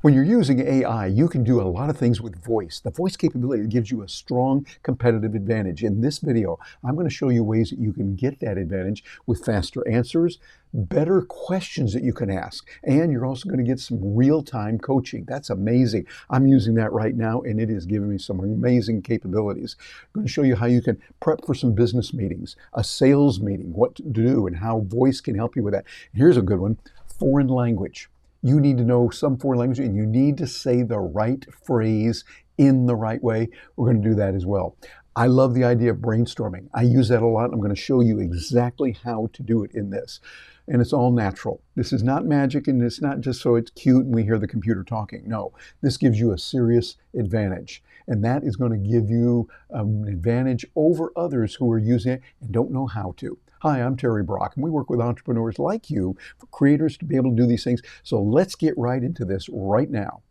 When you're using AI, you can do a lot of things with voice. The voice capability gives you a strong competitive advantage. In this video, I'm going to show you ways that you can get that advantage with faster answers, better questions that you can ask, and you're also going to get some real-time coaching. That's amazing. I'm using that right now, and it is giving me some amazing capabilities. I'm going to show you how you can prep for some business meetings, a sales meeting, what to do, and how voice can help you with that. Here's a good one, foreign language. You need to know some foreign language, and you need to say the right phrase in the right way. We're going to do that as well. I love the idea of brainstorming. I use that a lot. I'm going to show you exactly how to do it in this. And it's all natural. This is not magic, and it's not just so it's cute and we hear the computer talking. No, this gives you a serious advantage. And that is going to give you an advantage over others who are using it and don't know how to. Hi, I'm Terry Brock, and we work with entrepreneurs like you, for creators to be able to do these things. So let's get right into this right now.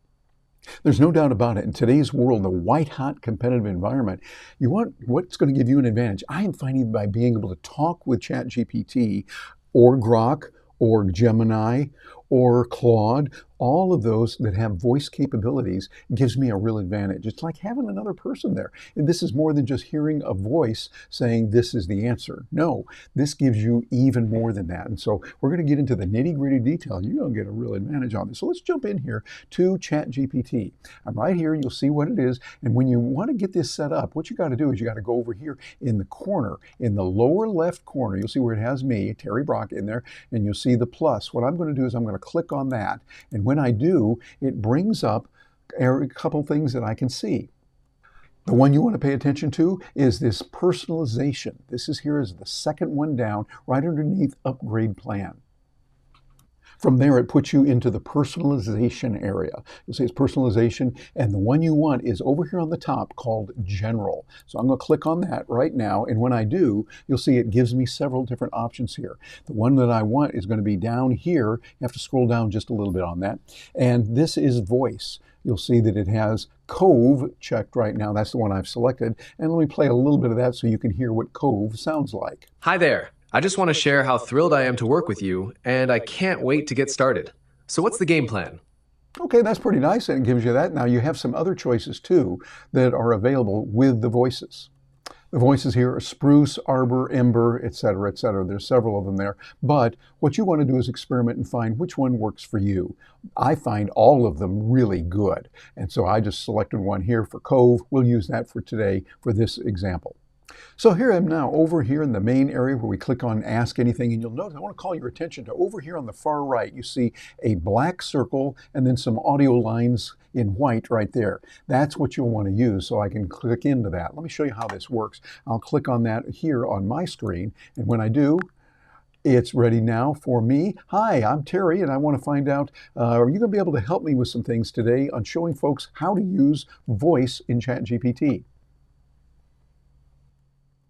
There's no doubt about it. In today's world, the white-hot competitive environment, you want what's going to give you an advantage. I am finding by being able to talk with ChatGPT or Grok or Gemini or Claude, all of those that have voice capabilities gives me a real advantage. It's like having another person there. And this is more than just hearing a voice saying this is the answer. No, this gives you even more than that. And so we're going to get into the nitty-gritty detail. You're going to get a real advantage on this. So let's jump in here to ChatGPT. I'm right here. You'll see what it is. And when you want to get this set up, what you got to do is you got to go over here in the corner, in the lower left corner. You'll see where it has me, Terry Brock, in there, and you'll see the plus. What I'm going to do is I'm going to click on that. And when I do, it brings up a couple things that I can see. The one you want to pay attention to is this personalization. This is here is the second one down, right underneath upgrade plan. From there, it puts you into the personalization area. You'll see it's personalization, and the one you want is over here on the top called General. So I'm going to click on that right now, and when I do, you'll see it gives me several different options here. The one that I want is going to be down here. You have to scroll down just a little bit on that. And this is voice. You'll see that it has Cove checked right now. That's the one I've selected. And let me play a little bit of that so you can hear what Cove sounds like. Hi there. I just want to share how thrilled I am to work with you, and I can't wait to get started. So what's the game plan? Okay, that's pretty nice, and it gives you that. Now you have some other choices too that are available with the voices. The voices here are spruce, arbor, ember, etc., etc. There's several of them there. But what you want to do is experiment and find which one works for you. I find all of them really good. And so I just selected one here for Cove. We'll use that for today for this example. So here I am now over here in the main area where we click on Ask Anything, and you'll notice I want to call your attention to over here on the far right. You see a black circle and then some audio lines in white right there. That's what you'll want to use, so I can click into that. Let me show you how this works. I'll click on that here on my screen, and when I do, it's ready now for me. Hi, I'm Terry, and I want to find out, are you going to be able to help me with some things today on showing folks how to use voice in ChatGPT?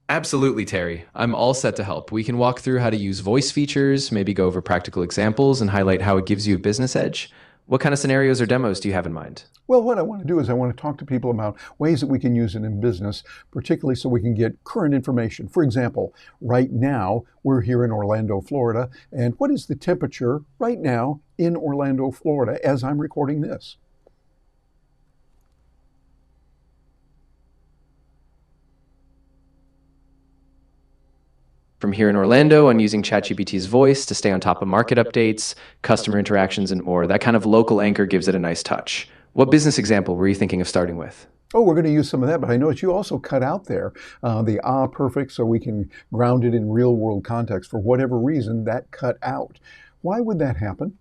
Absolutely, Terry. I'm all set to help. We can walk through how to use voice features, maybe go over practical examples and highlight how it gives you a business edge. What kind of scenarios or demos do you have in mind? Well, what I want to do is I want to talk to people about ways that we can use it in business, particularly so we can get current information. For example, right now, we're here in Orlando, Florida, and what is the temperature right now in Orlando, Florida, as I'm recording this? From here in Orlando, I'm using ChatGPT's voice to stay on top of market updates, customer interactions, and more. That kind of local anchor gives it a nice touch. What business example were you thinking of starting with? Oh, we're going to use some of that, but I noticed you also cut out there the perfect so we can ground it in real world context. For whatever reason, that cut out. Why would that happen?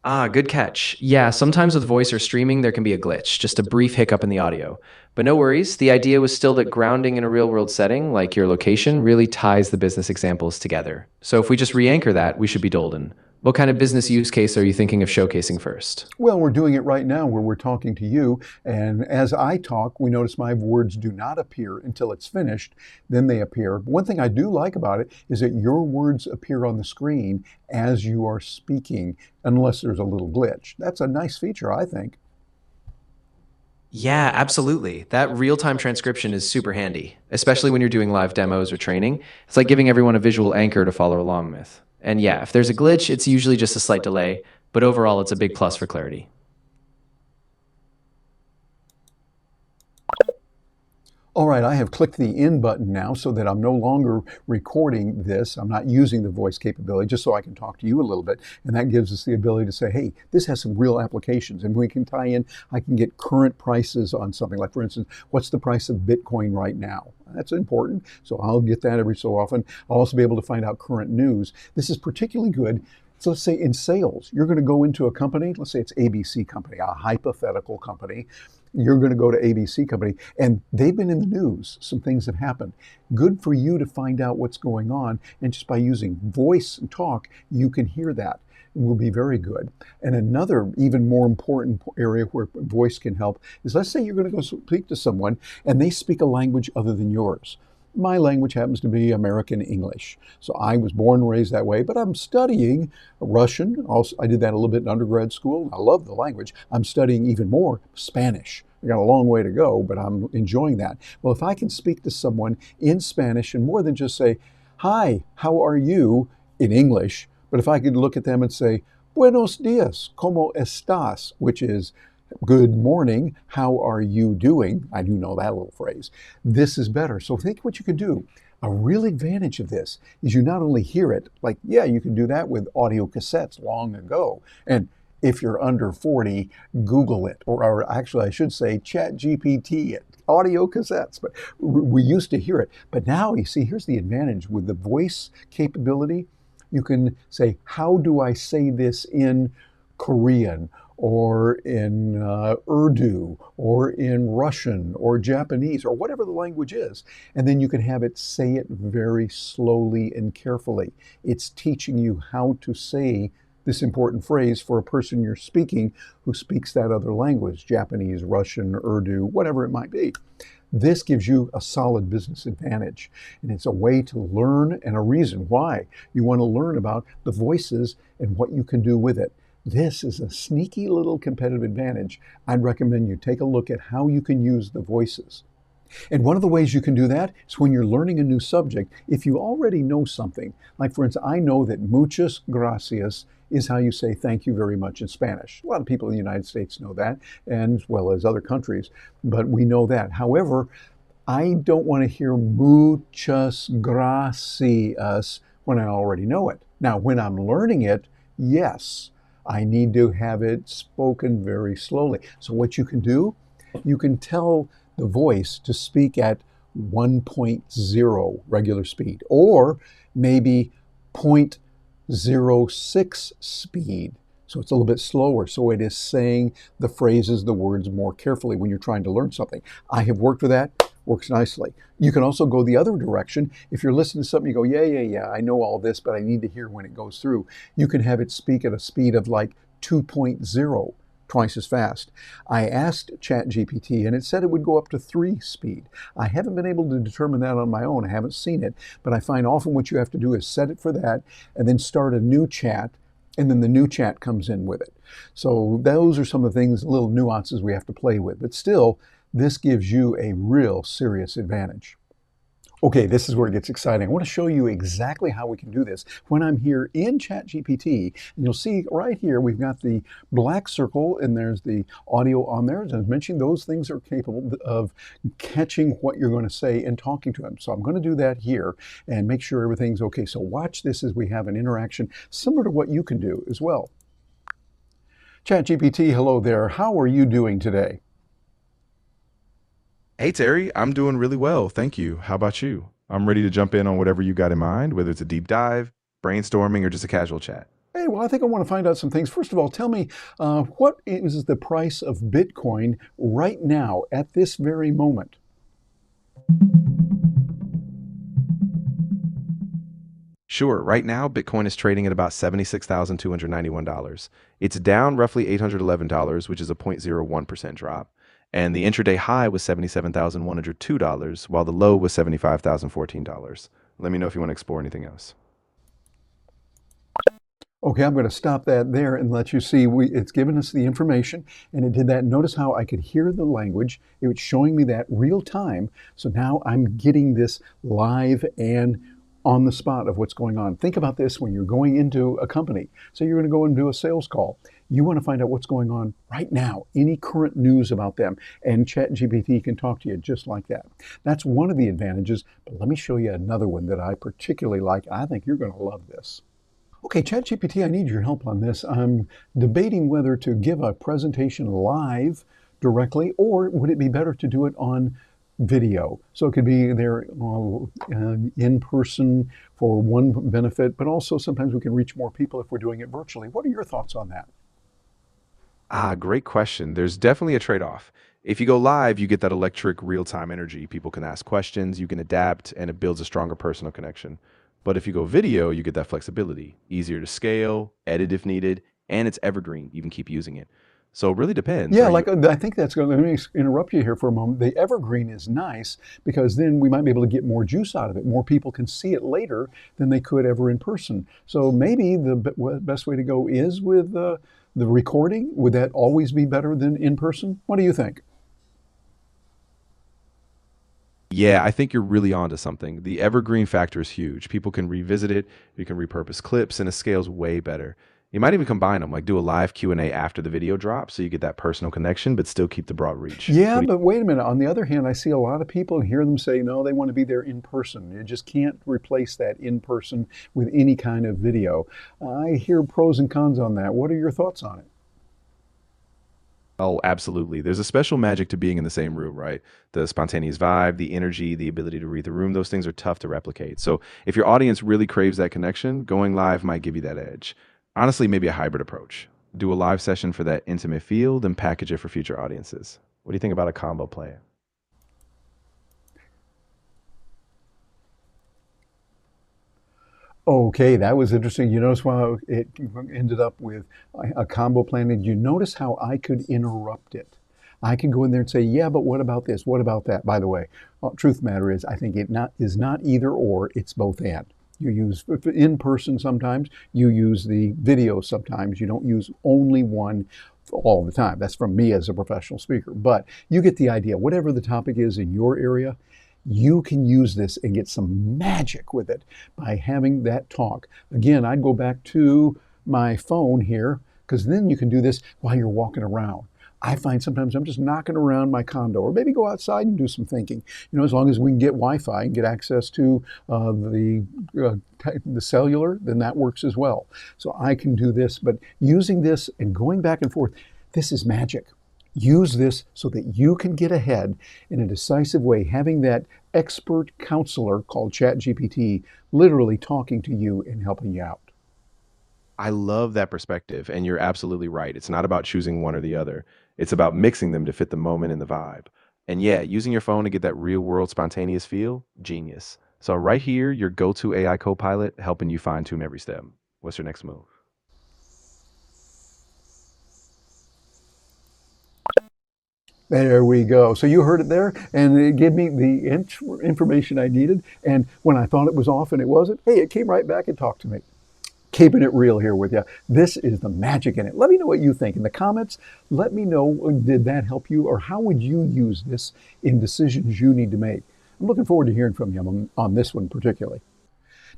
Good catch. Yeah, sometimes with voice or streaming, there can be a glitch, just a brief hiccup in the audio. But no worries, the idea was still that grounding in a real-world setting, like your location, really ties the business examples together. So if we just re-anchor that, we should be golden. What kind of business use case are you thinking of showcasing first? Well, we're doing it right now where we're talking to you, and as I talk, we notice my words do not appear until it's finished, then they appear. One thing I do like about it is that your words appear on the screen as you are speaking, unless there's a little glitch. That's a nice feature, I think. Yeah, absolutely. That real-time transcription is super handy, especially when you're doing live demos or training. It's like giving everyone a visual anchor to follow along with. And yeah, if there's a glitch, it's usually just a slight delay, but overall, it's a big plus for clarity. All right, I have clicked the in button now so that I'm no longer recording this. I'm not using the voice capability just so I can talk to you a little bit. And that gives us the ability to say, hey, this has some real applications. And we can tie in, I can get current prices on something. Like, for instance, what's the price of Bitcoin right now? That's important. So I'll get that every so often. I'll also be able to find out current news. This is particularly good. So let's say in sales, you're going to go into a company, let's say it's ABC company, a hypothetical company. You're going to go to ABC company and they've been in the news. Some things have happened. Good for you to find out what's going on. And just by using voice and talk, you can hear that. It will be very good. And another even more important area where voice can help is, let's say you're going to go speak to someone and they speak a language other than yours. My language happens to be American English. So I was born and raised that way, but I'm studying Russian. Also, I did that a little bit in undergrad school. I love the language. I'm studying even more Spanish. I got a long way to go, but I'm enjoying that. Well, if I can speak to someone in Spanish and more than just say, hi, how are you in English, but if I could look at them and say, buenos dias, ¿cómo estás? Which is, good morning, how are you doing? I do know that little phrase. This is better. So think what you can do. A real advantage of this is you not only hear it, like, yeah, you can do that with audio cassettes long ago. And if you're under 40, Google it. Or actually, I should say ChatGPT it. Audio cassettes, but we used to hear it. But now, you see, here's the advantage with the voice capability. You can say, how do I say this in Korean or in Urdu or in Russian or Japanese or whatever the language is. And then you can have it say it very slowly and carefully. It's teaching you how to say this important phrase for a person you're speaking who speaks that other language, Japanese, Russian, Urdu, whatever it might be. This gives you a solid business advantage. And it's a way to learn and a reason why you want to learn about the voices and what you can do with it. This is a sneaky little competitive advantage. I'd recommend you take a look at how you can use the voices. And one of the ways you can do that is when you're learning a new subject, if you already know something, like for instance, I know that muchas gracias is how you say thank you very much in Spanish. A lot of people in the United States know that, and as well as other countries, but we know that. However, I don't want to hear muchas gracias when I already know it. Now, when I'm learning it, yes, I need to have it spoken very slowly. So what you can do, you can tell the voice to speak at 1.0 regular speed, or maybe 0.06 speed. So it's a little bit slower. So it is saying the phrases, the words more carefully when you're trying to learn something. I have worked with that. Works nicely. You can also go the other direction. If you're listening to something, you go, yeah, I know all this, but I need to hear when it goes through. You can have it speak at a speed of like 2.0, twice as fast. I asked ChatGPT and it said it would go up to 3 speed. I haven't been able to determine that on my own. I haven't seen it, but I find often what you have to do is set it for that and then start a new chat, and then the new chat comes in with it. So those are some of the things, little nuances we have to play with, but still, this gives you a real serious advantage. Okay, this is where it gets exciting. I want to show you exactly how we can do this when I'm here in ChatGPT. And you'll see right here, we've got the black circle and there's the audio on there. As I mentioned, those things are capable of catching what you're going to say and talking to them. So I'm going to do that here and make sure everything's okay. So watch this as we have an interaction similar to what you can do as well. ChatGPT, hello there. How are you doing today? Hey Terry, I'm doing really well, thank you. How about you? I'm ready to jump in on whatever you got in mind, whether it's a deep dive, brainstorming, or just a casual chat. Hey, well, I think I want to find out some things. First of all, tell me, what is the price of Bitcoin right now at this very moment? Sure, right now Bitcoin is trading at about $76,291. It's down roughly $811, which is a 0.01% drop. And the intraday high was $77,102, while the low was $75,014. Let me know if you want to explore anything else. Okay, I'm going to stop that there and let you see it's given us the information, and it did that. Notice how I could hear the language. It was showing me that real time. So now I'm getting this live and on the spot of what's going on. Think about this when you're going into a company. So you're going to go and do a sales call. You want to find out what's going on right now, any current news about them, and ChatGPT can talk to you just like that. That's one of the advantages, but let me show you another one that I particularly like. I think you're going to love this. Okay, ChatGPT, I need your help on this. I'm debating whether to give a presentation live directly, or would it be better to do it on video? So it could be there in person for one benefit, but also sometimes we can reach more people if we're doing it virtually. What are your thoughts on that? Great question. There's definitely a trade-off. If you go live, you get that electric real-time energy. People can ask questions, you can adapt, and it builds a stronger personal connection. But if you go video, you get that flexibility, easier to scale, edit if needed, and it's evergreen. You can keep using it. So it really depends. Yeah, I think that's going to, let me interrupt you here for a moment. The evergreen is nice because then we might be able to get more juice out of it. More people can see it later than they could ever in person. So maybe the best way to go is with the recording. Would that always be better than in person? What do you think? Yeah, I think you're really onto something. The evergreen factor is huge. People can revisit it, you can repurpose clips, and it scales way better. You might even combine them, like do a live Q&A after the video drops so you get that personal connection, but still keep the broad reach. Yeah, but wait a minute. On the other hand, I see a lot of people and hear them say, no, they want to be there in person. You just can't replace that in person with any kind of video. I hear pros and cons on that. What are your thoughts on it? Oh, absolutely. There's a special magic to being in the same room, right? The spontaneous vibe, the energy, the ability to read the room, those things are tough to replicate. So if your audience really craves that connection, going live might give you that edge. Honestly, maybe a hybrid approach. Do a live session for that intimate feel, then package it for future audiences. What do you think about a combo plan? Okay, that was interesting. You notice why it ended up with a combo plan. Did you notice how I could interrupt it? I could go in there and say, yeah, but what about this? What about that? By the way, truth of the matter is, I think it is not either or, it's both and. You use in person sometimes, you use the video sometimes. You don't use only one all the time. That's from me as a professional speaker. But you get the idea. Whatever the topic is in your area, you can use this and get some magic with it by having that talk. Again, I'd go back to my phone here because then you can do this while you're walking around. I find sometimes I'm just knocking around my condo, or maybe go outside and do some thinking. You know, as long as we can get Wi-Fi and get access to the cellular, then that works as well. So I can do this, but using this and going back and forth, this is magic. Use this so that you can get ahead in a decisive way, having that expert counselor called ChatGPT literally talking to you and helping you out. I love that perspective, and you're absolutely right. It's not about choosing one or the other. It's about mixing them to fit the moment and the vibe. And yeah, using your phone to get that real world spontaneous feel, genius. So right here, your go-to AI co-pilot helping you fine tune every step. What's your next move? There we go. So you heard it there, and it gave me the information I needed. And when I thought it was off and it wasn't, hey, it came right back and talked to me. Keeping it real here with you. This is the magic in it. Let me know what you think in the comments. Let me know, did that help you, or how would you use this in decisions you need to make? I'm looking forward to hearing from you on this one particularly.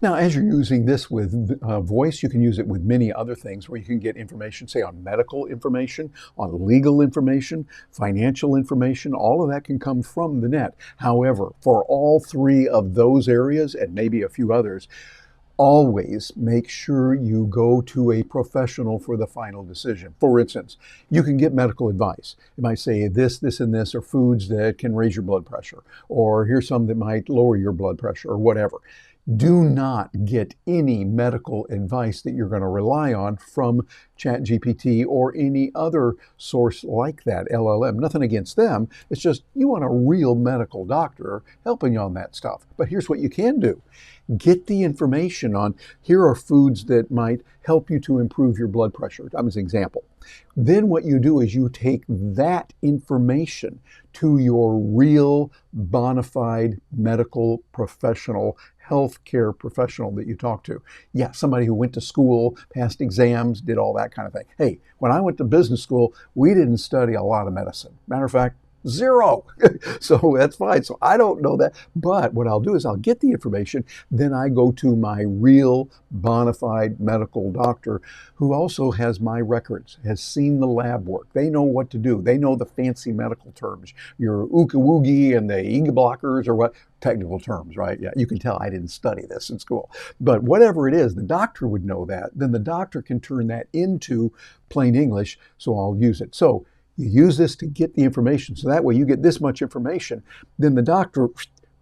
Now, as you're using this with voice, you can use it with many other things where you can get information, say on medical information, on legal information, financial information. All of that can come from the net. However, for all three of those areas, and maybe a few others, always make sure you go to a professional for the final decision. For instance, you can get medical advice. It might say this, this, and this are foods that can raise your blood pressure, or here's some that might lower your blood pressure, or whatever. Do not get any medical advice that you're going to rely on from ChatGPT or any other source like that, LLM. Nothing against them. It's just you want a real medical doctor helping you on that stuff. But here's what you can do. Get the information on, here are foods that might help you to improve your blood pressure. As an example. Then what you do is you take that information to your real bona fide medical professional, healthcare professional that you talk to. Yeah, somebody who went to school, passed exams, did all that kind of thing. Hey, when I went to business school, we didn't study a lot of medicine. Matter of fact, Zero. So that's fine. So I don't know that. But what I'll do is I'll get the information. Then I go to my real bona fide medical doctor who also has my records, has seen the lab work. They know what to do. They know the fancy medical terms, your ooka-woogie and the Ega blockers or what, technical terms, right? Yeah, you can tell I didn't study this in school. But whatever it is, the doctor would know that. Then the doctor can turn that into plain English, so I'll use it. So you use this to get the information. So that way you get this much information. Then the doctor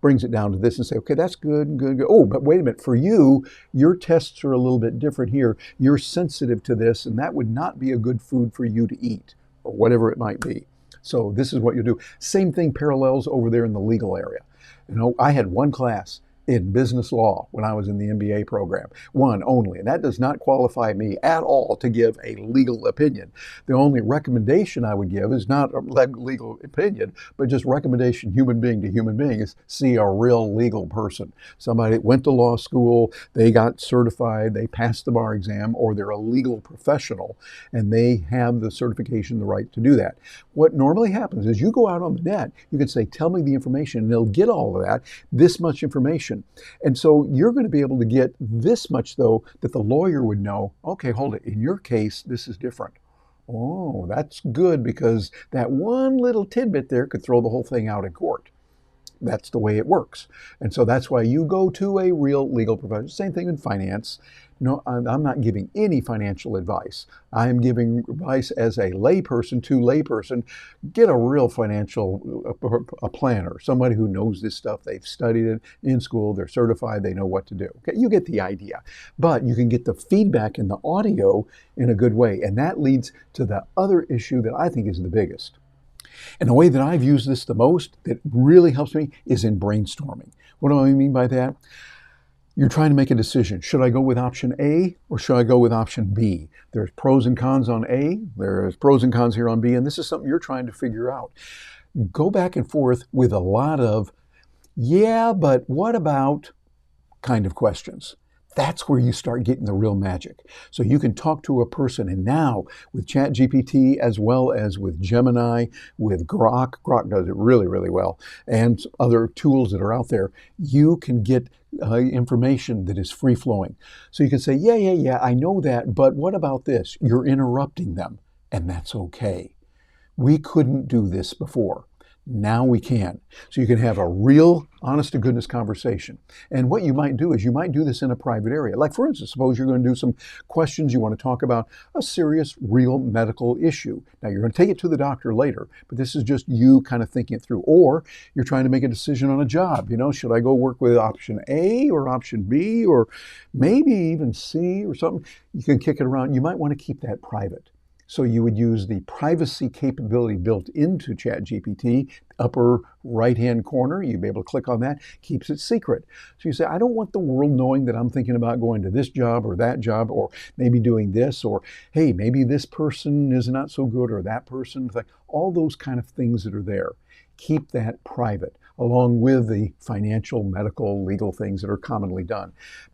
brings it down to this and say, okay, that's good, good, good. Oh, but wait a minute, for you, your tests are a little bit different here. You're sensitive to this, and that would not be a good food for you to eat, or whatever it might be. So this is what you do. Same thing parallels over there in the legal area. You know, I had one class in business law when I was in the MBA program, one only, and that does not qualify me at all to give a legal opinion. The only recommendation I would give is not a legal opinion, but just recommendation human being to human being is see a real legal person. Somebody that went to law school, they got certified, they passed the bar exam, or they're a legal professional, and they have the certification, the right to do that. What normally happens is you go out on the net, you can say, tell me the information, and they'll get all of that, this much information. And so you're going to be able to get this much, though, that the lawyer would know, okay, hold it, in your case, this is different. Oh, that's good because that one little tidbit there could throw the whole thing out in court. That's the way it works. And so that's why you go to a real legal professional. Same thing in finance. No, I'm not giving any financial advice. I am giving advice as a layperson to layperson. Get a real financial a planner, somebody who knows this stuff. They've studied it in school. They're certified. They know what to do. Okay, you get the idea. But you can get the feedback in the audio in a good way. And that leads to the other issue that I think is the biggest. And the way that I've used this the most that really helps me is in brainstorming. What do I mean by that? You're trying to make a decision. Should I go with option A or should I go with option B? There's pros and cons on A, there's pros and cons here on B, and this is something you're trying to figure out. Go back and forth with a lot of, yeah, but what about kind of questions. That's where you start getting the real magic. So you can talk to a person, and now with ChatGPT as well as with Gemini, with Grok does it really, really well, and other tools that are out there, you can get information that is free-flowing. So you can say, yeah, I know that, but what about this? You're interrupting them, and that's okay. We couldn't do this before. Now we can. So you can have a real, honest-to-goodness conversation. And what you might do is you might do this in a private area. Like, for instance, suppose you're going to do some questions. You want to talk about a serious, real medical issue. Now, you're going to take it to the doctor later, but this is just you kind of thinking it through. Or you're trying to make a decision on a job. You know, should I go work with option A or option B or maybe even C or something? You can kick it around. You might want to keep that private. So you would use the privacy capability built into ChatGPT, upper right-hand corner. You'd be able to click on that, keeps it secret. So you say, I don't want the world knowing that I'm thinking about going to this job or that job, or maybe doing this, or hey, maybe this person is not so good, or that person, like all those kind of things that are there. Keep that private, along with the financial, medical, legal things that are commonly done.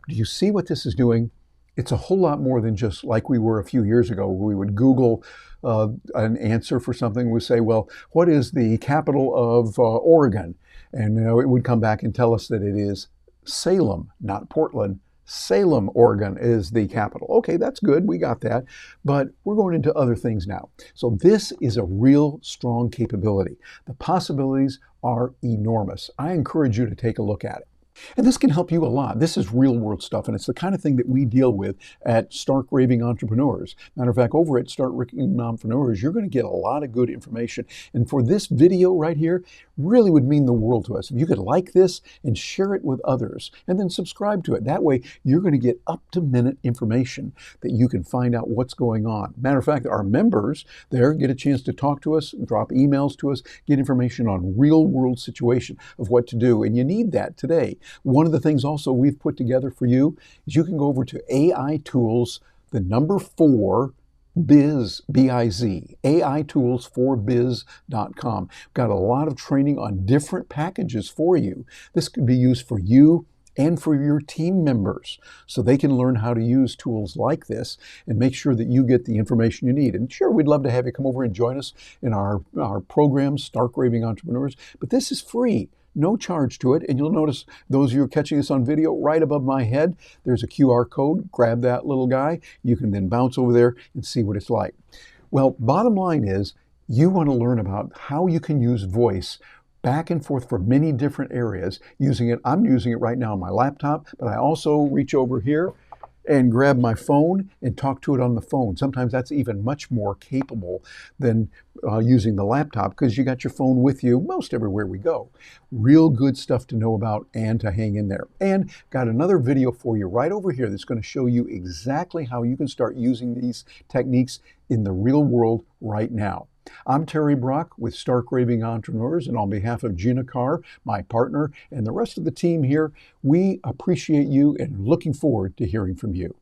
Do you see what this is doing? It's a whole lot more than just like we were a few years ago, where we would Google an answer for something. We say, well, what is the capital of Oregon? And it would come back and tell us that it is Salem, not Portland. Salem, Oregon is the capital. Okay, that's good. We got that. But we're going into other things now. So this is a real strong capability. The possibilities are enormous. I encourage you to take a look at it. And this can help you a lot. This is real world stuff, and it's the kind of thing that we deal with at Stark Raving Entrepreneurs. Matter of fact, over at Stark Raving Entrepreneurs, you're going to get a lot of good information. And for this video right here, really would mean the world to us. If you could like this and share it with others, and then subscribe to it. That way, you're going to get up-to-minute information that you can find out what's going on. Matter of fact, our members there get a chance to talk to us, drop emails to us, get information on real world situation of what to do. And you need that today. One of the things also we've put together for you is you can go over to AI Tools, the number 4, Biz, B-I-Z, AITools4biz.com. Got a lot of training on different packages for you. This could be used for you and for your team members so they can learn how to use tools like this and make sure that you get the information you need. And sure, we'd love to have you come over and join us in our program, Stark Raving Entrepreneurs, but this is free. No charge to it. And you'll notice, those of you who are catching this on video, right above my head, there's a QR code. Grab that little guy. You can then bounce over there and see what it's like. Well, bottom line is, you want to learn about how you can use voice back and forth for many different areas using it. I'm using it right now on my laptop, but I also reach over here and grab my phone and talk to it on the phone. Sometimes that's even much more capable than using the laptop, because you got your phone with you most everywhere we go. Real good stuff to know about and to hang in there. And got another video for you right over here that's going to show you exactly how you can start using these techniques in the real world right now. I'm Terry Brock with Stark Raving Entrepreneurs, and on behalf of Gina Carr, my partner, and the rest of the team here, we appreciate you and looking forward to hearing from you.